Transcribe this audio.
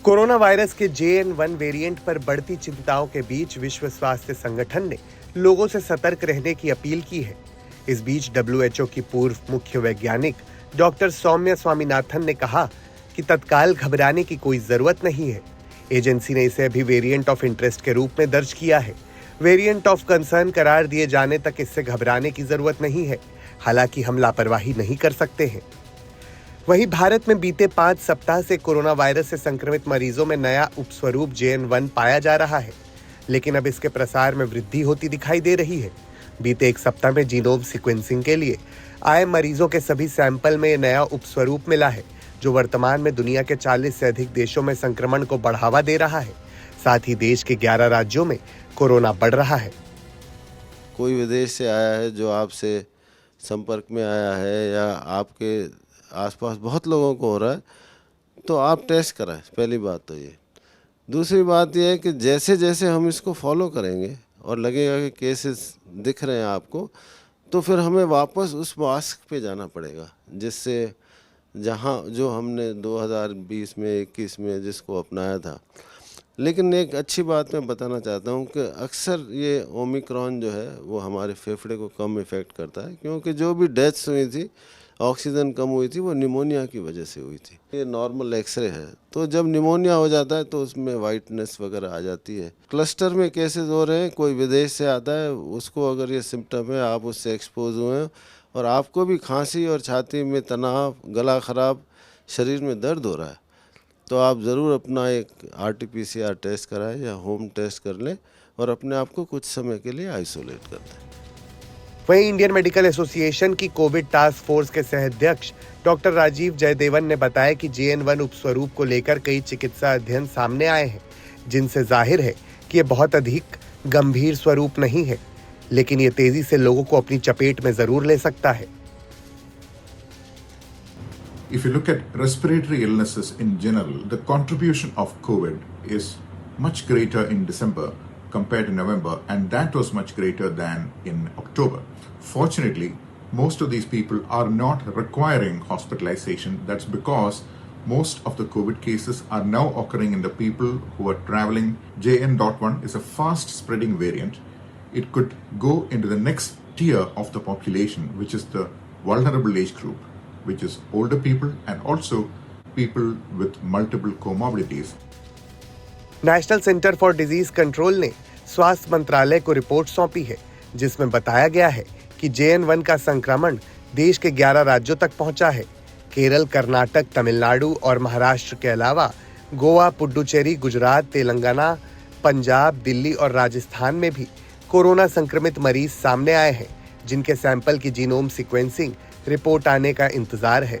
Corona virus के JN1 variant पर बढ़ती चिंताओं के बीच विश्व स्वास्थ्य संगठन ने लोगों से सतर्क रहने की अपील की है। इस बीच WHO की पूर्व मुख्य वैज्ञानिक डॉक्टर सौम्या स्वामीनाथन ने कहा कि तत्काल घबराने की कोई जरूरत नहीं है। एजेंसी ने इसे अभी वेरिएंट ऑफ इंटरेस्ट के रूप में दर्ज किया है। वेरिएंट ऑफ कंसर्न करार दिए जाने तक इससे घबराने की जरूरत नहीं है। हालांकि हम लापरवाही नहीं कर सकते हैं। वहीं भारत में बीते 5 सप्ताह से कोरोना वायरस से संक्रमित मरीजों में नया उपस्वरूप JN1 पाया जा रहा है, लेकिन अब इसके प्रसार में वृद्धि होती दिखाई दे रही है। बीते 1 सप्ताह में जीनोम सीक्वेंसिंग के लिए आए मरीजों के सभी सैंपल में नया उपस्वरूप मिला है, जो वर्तमान में दुनिया के 40 से अधिक देशों में संक्रमण को बढ़ावा दे रहा है। साथ ही देश के 11 राज्यों में कोरोना बढ़ रहा है। कोई विदेश से आया है जो आपसे संपर्क में आया है या आपके आसपास बहुत लोगों को हो रहा है, तो आप टेस्ट कराएं। पहली बात तो ये। दूसरी बात ये है कि जैसे जैसे हम इसको फॉलो करेंगे और लगेगा कि केसेस दिख रहे हैं आपको, तो फिर हमें वापस उस मास्क पे जाना पड़ेगा, जिससे जहाँ जो हमने 2020 में 21 में जिसको अपनाया था। लेकिन एक अच्छी बात मैं बताना चाहता हूँ कि अक्सर ये ओमिक्रॉन जो है वो हमारे फेफड़े को कम इफ़ेक्ट करता है, क्योंकि जो भी डेथ्स हुई थी, ऑक्सीजन कम हुई थी, वो निमोनिया की वजह से हुई थी। ये नॉर्मल एक्सरे है, तो जब निमोनिया हो जाता है तो उसमें वाइटनेस वगैरह आ जाती है। क्लस्टर में केसेस हो रहे हैं, कोई विदेश से आता है, उसको अगर ये सिम्टम है, आप उससे एक्सपोज हुए हैं और आपको भी खांसी और छाती में तनाव, गला ख़राब, शरीर में दर्द हो रहा है, तो आप ज़रूर अपना एक RT-PCR टेस्ट कराएं या होम टेस्ट कर लें और अपने आप को कुछ समय के लिए आइसोलेट कर दें। वहीं इंडियन मेडिकल एसोसिएशन की कोविड टास्क फोर्स के सह-अध्यक्ष डॉक्टर राजीव जयदेवन ने बताया कि JN1 उपस्वरूप को लेकर कई चिकित्सा अध्ययन सामने आए हैं, जिनसे जाहिर है कि ये बहुत अधिक गंभीर स्वरूप नहीं है, लेकिन ये तेजी से लोगों को अपनी चपेट में जरूर ले सकता है। If you look at respiratory illnesses in general, the contribution of COVID is much greater in December compared to November, and that was much greater than in October. Fortunately, most of these people are not requiring hospitalization. That's because most of the COVID cases are now occurring in the people who are traveling. JN.1 is a fast spreading variant. It could go into the next tier of the population, which is the vulnerable age group, which is older people and also people with multiple comorbidities. National centre for disease control ने स्वास्थ्य मंत्रालय को report सौंपी है, जिसमें बताया गया है कि JN1 का संक्रमण देश के 11 राज्यों तक पहुंचा है। केरल, कर्नाटक, तमिलनाडु और महाराष्ट्र के अलावा गोवा, पुडुचेरी, गुजरात, तेलंगाना, पंजाब, दिल्ली और राजस्थान में भी कोरोना संक्रमित मरीज सामने आए हैं, जिनके सैंपल की जीनोम सीक्वेंसिंग रिपोर्ट आने का इंतजार है।